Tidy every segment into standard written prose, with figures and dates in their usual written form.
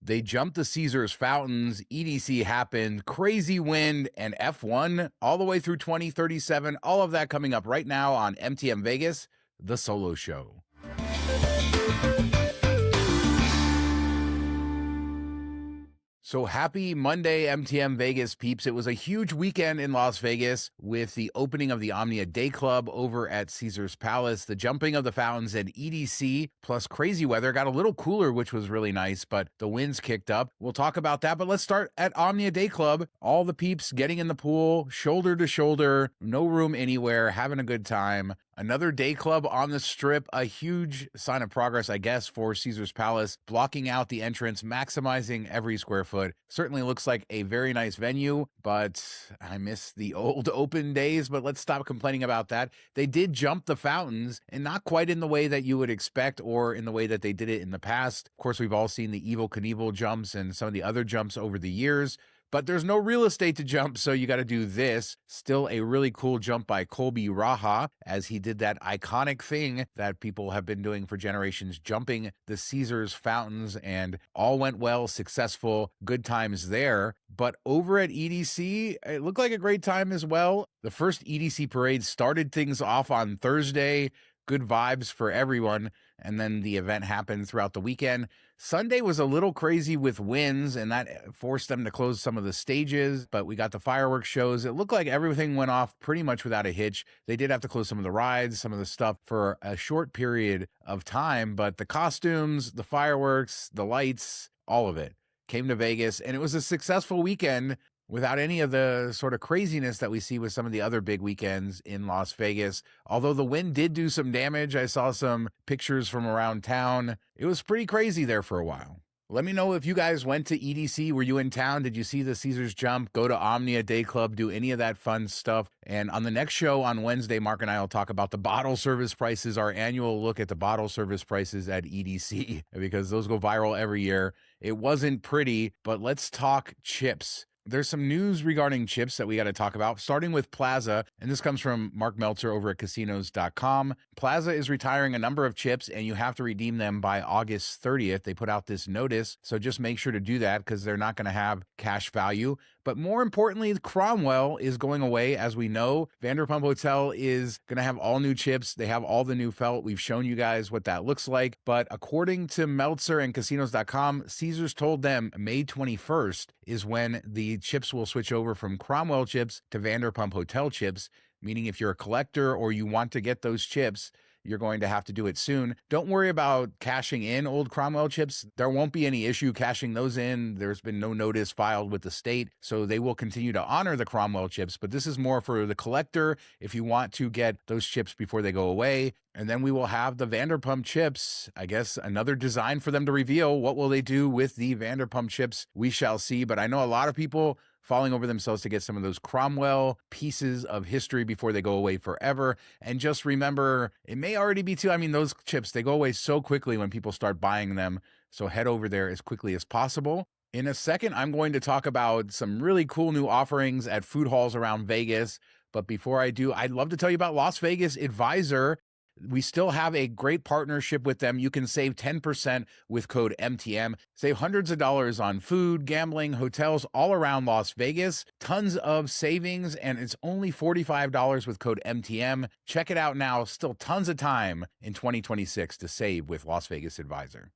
They jumped the Caesars fountains, EDC happened, crazy wind, and F1 all the way through 2037. All of that coming up right now on MTM Vegas, the Solo Show. So happy Monday, MTM Vegas peeps. It was a huge weekend in Las Vegas with the opening of the OMNIA Dayclub over at Caesars Palace, the jumping of the fountains at EDC, plus crazy weather. Got a little cooler, which was really nice, but the winds kicked up. We'll talk about that, but let's start at OMNIA Dayclub. All the peeps getting in the pool, shoulder to shoulder, no room anywhere, having a good time. Another day club on the strip, a huge sign of progress, I guess, for Caesars Palace, blocking out the entrance, maximizing every square foot. Certainly looks like a very nice venue, but I miss the old open days, but let's stop complaining about that. They did jump the fountains, and not quite in the way that you would expect or in the way that they did it in the past. Of course, we've all seen the Evel Knievel jumps and some of the other jumps over the years, but there's no real estate to jump, so you got to do this. Still a really cool jump by Colby Raha, as he did that iconic thing that people have been doing for generations, jumping the Caesars fountains, and all went well, successful, good times there. But over at EDC, it looked like a great time as well. The first EDC parade started things off on Thursday. Good vibes for everyone. And then the event happened throughout the weekend. Sunday was a little crazy with winds, and that forced them to close some of the stages, but we got the fireworks shows. It looked like everything went off pretty much without a hitch. They did have to close some of the rides, some of the stuff for a short period of time, but the costumes, the fireworks, the lights, all of it came to Vegas, and it was a successful weekend without any of the sort of craziness that we see with some of the other big weekends in Las Vegas. Although the wind did do some damage, I saw some pictures from around town. It was pretty crazy there for a while. Let me know if you guys went to EDC. Were you in town? Did you see the Caesars jump? Go to OMNIA Dayclub, do any of that fun stuff. And on the next show on Wednesday, Mark and I will talk about the bottle service prices, our annual look at the bottle service prices at EDC, because those go viral every year. It wasn't pretty, but let's talk chips. There's some news regarding chips that we got to talk about, starting with Plaza, and this comes from Mark Meltzer over at casinos.com. Plaza is retiring a number of chips, and you have to redeem them by August 30th. They put out this notice, so just make sure to do that because they're not going to have cash value. But more importantly, Cromwell is going away, as we know. Vanderpump Hotel is going to have all new chips. They have all the new felt. We've shown you guys what that looks like. But according to Meltzer and casinos.com, Caesars told them May 21st is when the chips will switch over from Cromwell chips to Vanderpump Hotel chips, meaning if you're a collector or you want to get those chips, you're going to have to do it soon. Don't worry about cashing in old Cromwell chips. There won't be any issue cashing those in. There's been no notice filed with the state, so they will continue to honor the Cromwell chips, but this is more for the collector if you want to get those chips before they go away. And then we will have the Vanderpump chips. I guess another design for them to reveal. What will they do with the Vanderpump chips? We shall see, but I know a lot of people falling over themselves to get some of those Cromwell pieces of history before they go away forever. And just remember, it may already be too, those chips, they go away so quickly when people start buying them. So head over there as quickly as possible. In a second, I'm going to talk about some really cool new offerings at food halls around Vegas. But before I do, I'd love to tell you about Las Vegas Advisor. We still have a great partnership with them. You can save 10% with code MTM. Save hundreds of dollars on food, gambling, hotels all around Las Vegas. Tons of savings, and it's only $45 with code MTM. Check it out now. Still tons of time in 2026 to save with Las Vegas Advisor.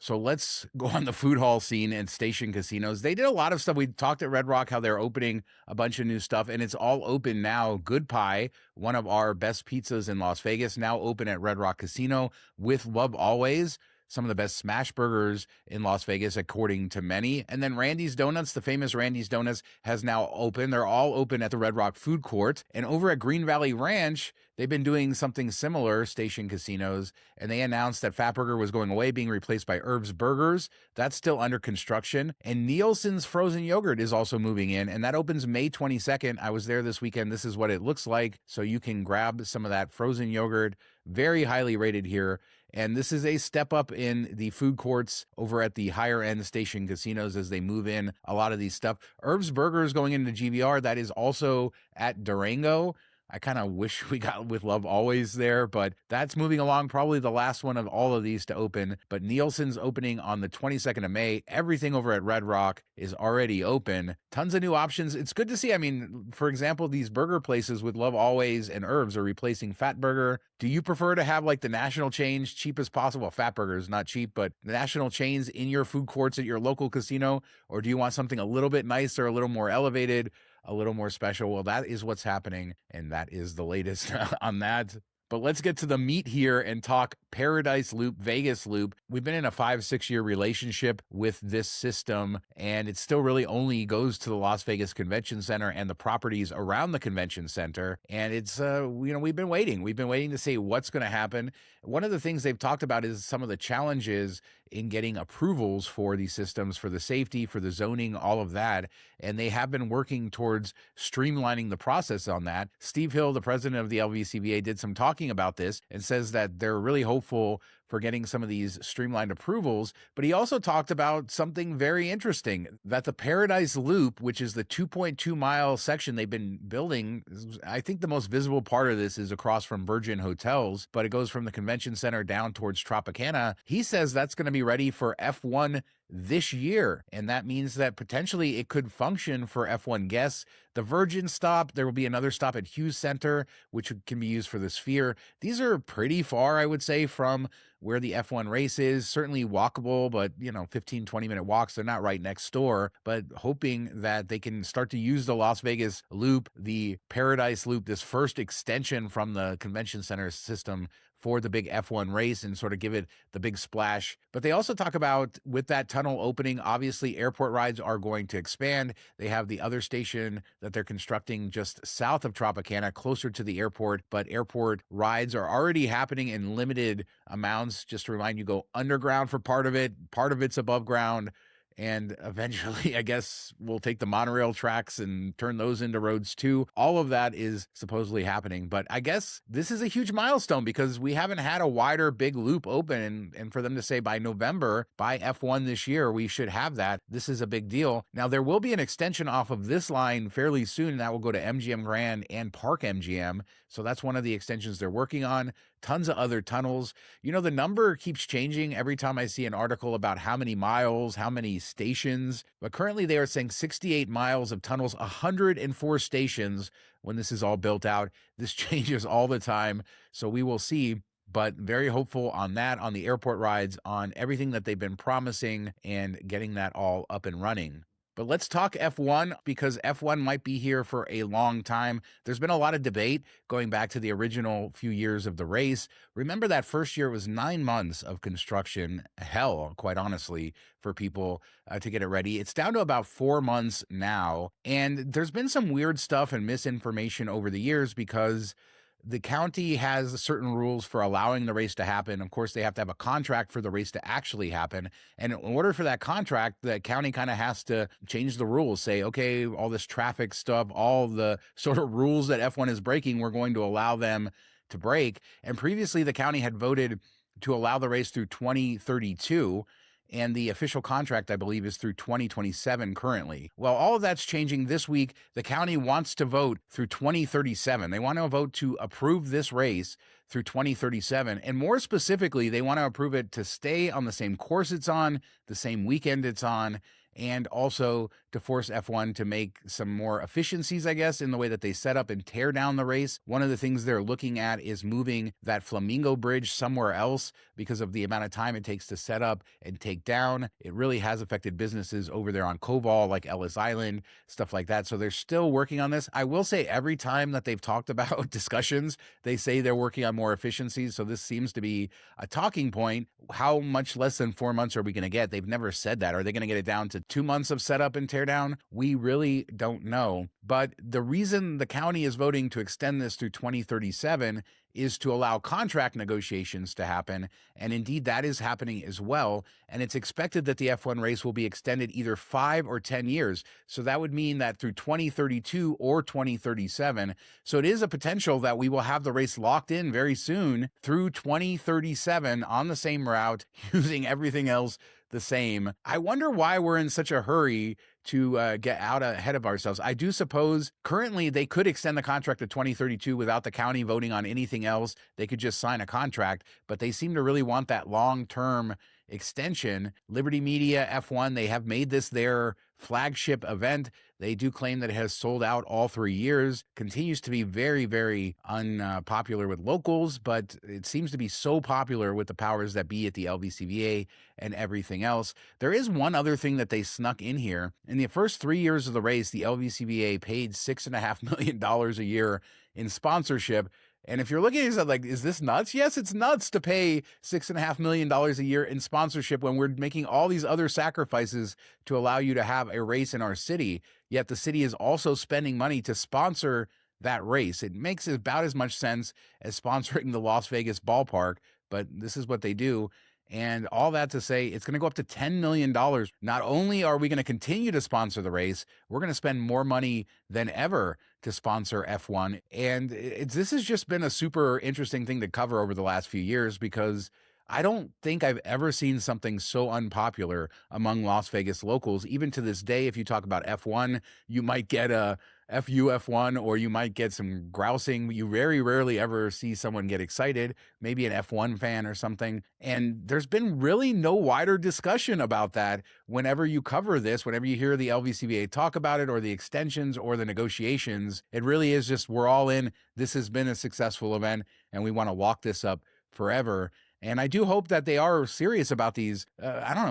So let's go on the food hall scene and station casinos. They did a lot of stuff. We talked at Red Rock how they're opening a bunch of new stuff, and it's all open now. Good Pie, one of our best pizzas in Las Vegas, now open at Red Rock Casino with Love Always. Some of the best smash burgers in Las Vegas, according to many. And then Randy's Donuts, the famous Randy's Donuts, has now opened. They're all open at the Red Rock Food Court. And over at Green Valley Ranch, they've been doing something similar, station casinos, and they announced that Fatburger was going away, being replaced by Herb's Burgers. That's still under construction. And Nielsen's Frozen Yogurt is also moving in, and that opens May 22nd. I was there this weekend. This is what it looks like. So you can grab some of that frozen yogurt, very highly rated here. And this is a step up in the food courts over at the higher end station casinos as they move in a lot of these stuff. Herb's Burgers going into GVR, that is also at Durango. I kind of wish we got With Love Always there, but that's moving along. Probably the last one of all of these to open. But Nielsen's opening on the 22nd of May. Everything over at Red Rock is already open. Tons of new options. It's good to see. I mean, for example, these burger places with Love Always and Herbs are replacing Fat Burger. Do you prefer to have like the national chains, cheap as possible? Well, Fat Burger is not cheap, but the national chains in your food courts at your local casino? Or do you want something a little bit nicer, a little more elevated, a little more special? Well, that is what's happening, and that is the latest on that. But let's get to the meat here and talk Paradise Loop, Vegas Loop. We've been in a 5-6 year relationship with this system, and it still really only goes to the Las Vegas Convention Center and the properties around the convention center. And it's, we've been waiting. We've been waiting to see what's going to happen. One of the things they've talked about is some of the challenges in getting approvals for these systems, for the safety, for the zoning, all of that. And they have been working towards streamlining the process on that. Steve Hill, the president of the LVCVA, did some talking about this and says that they're really hopeful for getting some of these streamlined approvals. But he also talked about something very interesting, that the Paradise Loop, which is the 2.2 mile section they've been building, I think the most visible part of this is across from Virgin Hotels, but it goes from the convention center down towards Tropicana. He says that's going to be ready for F1 this year, and that means that potentially it could function for F1 guests. The Virgin stop, there will be another stop at Hughes Center, which can be used for the Sphere. These are pretty far, I would say, from where the F1 race is. Certainly walkable, but 15, 20-minute walks. They're not right next door, but hoping that they can start to use the Las Vegas Loop, the Paradise Loop, this first extension from the convention center system for the big F1 race, and sort of give it the big splash. But they also talk about, with that tunnel opening, obviously airport rides are going to expand. They have the other station that they're constructing just south of Tropicana, closer to the airport, but airport rides are already happening in limited amounts. Just to remind you, go underground for part of it's above ground. And eventually, I guess, we'll take the monorail tracks and turn those into roads too. All of that is supposedly happening. But I guess this is a huge milestone because we haven't had a wider big loop open. And for them to say by November, by F1 this year, we should have that. This is a big deal. Now, there will be an extension off of this line fairly soon. And that will go to MGM Grand and Park MGM. So that's one of the extensions they're working on. Tons of other tunnels. The number keeps changing every time I see an article about how many miles, how many stations. But currently they are saying 68 miles of tunnels, 104 stations when this is all built out. This changes all the time. So we will see. But very hopeful on that, on the airport rides, on everything that they've been promising and getting that all up and running. But let's talk F1, because F1 might be here for a long time. There's been a lot of debate going back to the original few years of the race. Remember that first year was 9 months of construction, hell, quite honestly, for people to get it ready. It's down to about 4 months now. And there's been some weird stuff and misinformation over the years because the county has certain rules for allowing the race to happen. Of course, they have to have a contract for the race to actually happen. And in order for that contract, the county kind of has to change the rules, say, okay, all this traffic stuff, all the sort of rules that F1 is breaking, we're going to allow them to break. And previously, the county had voted to allow the race through 2032. And the official contract, I believe, is through 2027 currently. Well, all of that's changing this week. The county wants to vote through 2037. They want to vote to approve this race through 2037. And more specifically, they want to approve it to stay on the same course it's on, the same weekend it's on, and also to force F1 to make some more efficiencies, I guess, in the way that they set up and tear down the race. One of the things they're looking at is moving that Flamingo Bridge somewhere else because of the amount of time it takes to set up and take down. It really has affected businesses over there on Koval, like Ellis Island, stuff like that. So they're still working on this. I will say every time that they've talked about discussions, they say they're working on more efficiencies. So this seems to be a talking point. How much less than 4 months are we going to get? They've never said that. Are they going to get it down to 2 months of setup and tear down? We really don't know. But the reason the county is voting to extend this through 2037 is to allow contract negotiations to happen. And indeed, that is happening as well. And it's expected that the F1 race will be extended either 5 or 10 years. So that would mean that through 2032 or 2037. So it is a potential that we will have the race locked in very soon through 2037 on the same route, using everything else the same. I wonder why we're in such a hurry to get out ahead of ourselves. I do suppose currently they could extend the contract to 2032 without the county voting on anything else. They could just sign a contract, but they seem to really want that long-term extension. Liberty Media, F1, they have made this their flagship event. They do claim that it has sold out all 3 years, continues to be very, very unpopular with locals, but it seems to be so popular with the powers that be at the LVCVA and everything else. There is one other thing that they snuck in here. In the first 3 years of the race, the LVCVA paid $6.5 million a year in sponsorship. And if you're looking at it like, is this nuts? Yes, it's nuts to pay $6.5 million a year in sponsorship when we're making all these other sacrifices to allow you to have a race in our city. Yet the city is also spending money to sponsor that race. It makes about as much sense as sponsoring the Las Vegas ballpark, but this is what they do. And all that to say, it's going to go up to $10 million. Not only are we going to continue to sponsor the race, we're going to spend more money than ever to sponsor F1. And this has just been a super interesting thing to cover over the last few years, because I don't think I've ever seen something so unpopular among Las Vegas locals. Even to this day, if you talk about F1, you might get a FUF1, or you might get some grousing. You very rarely ever see someone get excited, maybe an F1 fan or something. And there's been really no wider discussion about that whenever you cover this, whenever you hear the LVCVA talk about it, or the extensions or the negotiations. It really is just, we're all in. This has been a successful event, and we want to lock this up forever. And I do hope that they are serious about these,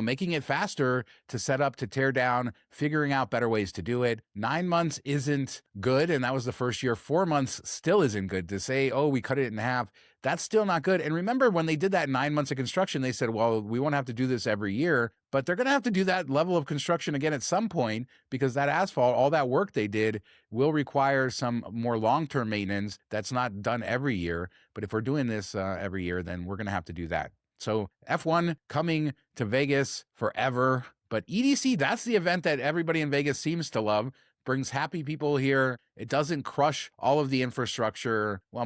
making it faster to set up, to tear down, figuring out better ways to do it. 9 months isn't good, and that was the first year. 4 months still isn't good. To say, oh, we cut it in half, that's still not good. And remember, when they did that 9 months of construction, they said, well, we won't have to do this every year, but they're going to have to do that level of construction again at some point, because that asphalt, all that work they did, will require some more long-term maintenance that's not done every year. But if we're doing this every year, then we're going to have to do that. So F1 coming to Vegas forever. But EDC, that's the event that everybody in Vegas seems to love. Brings happy people here. It doesn't crush all of the infrastructure, well,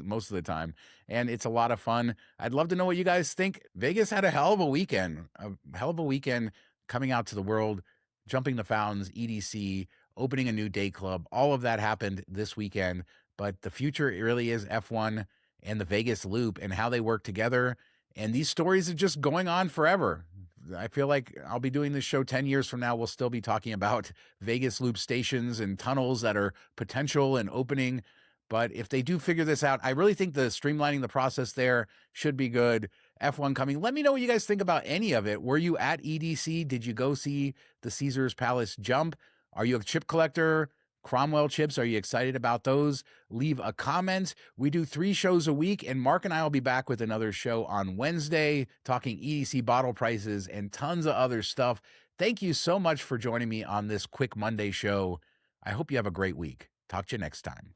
most of the time. And it's a lot of fun. I'd love to know what you guys think. Vegas had a hell of a weekend coming out to the world, jumping the fountains, EDC, opening a new day club. All of that happened this weekend. But the future really is F1 and the Vegas Loop and how they work together. And these stories are just going on forever. I feel like I'll be doing this show 10 years from now. We'll still be talking about Vegas Loop stations and tunnels that are potential and opening. But if they do figure this out, I really think the streamlining the process there should be good. F1 coming. Let me know what you guys think about any of it. Were you at EDC? Did you go see the Caesars Palace jump? Are you a chip collector? Cromwell chips, are you excited about those? Leave a comment. We do 3 shows a week, and Mark and I will be back with another show on Wednesday, talking EDC bottle prices and tons of other stuff. Thank you so much for joining me on this quick Monday show. I hope you have a great week. Talk to you next time.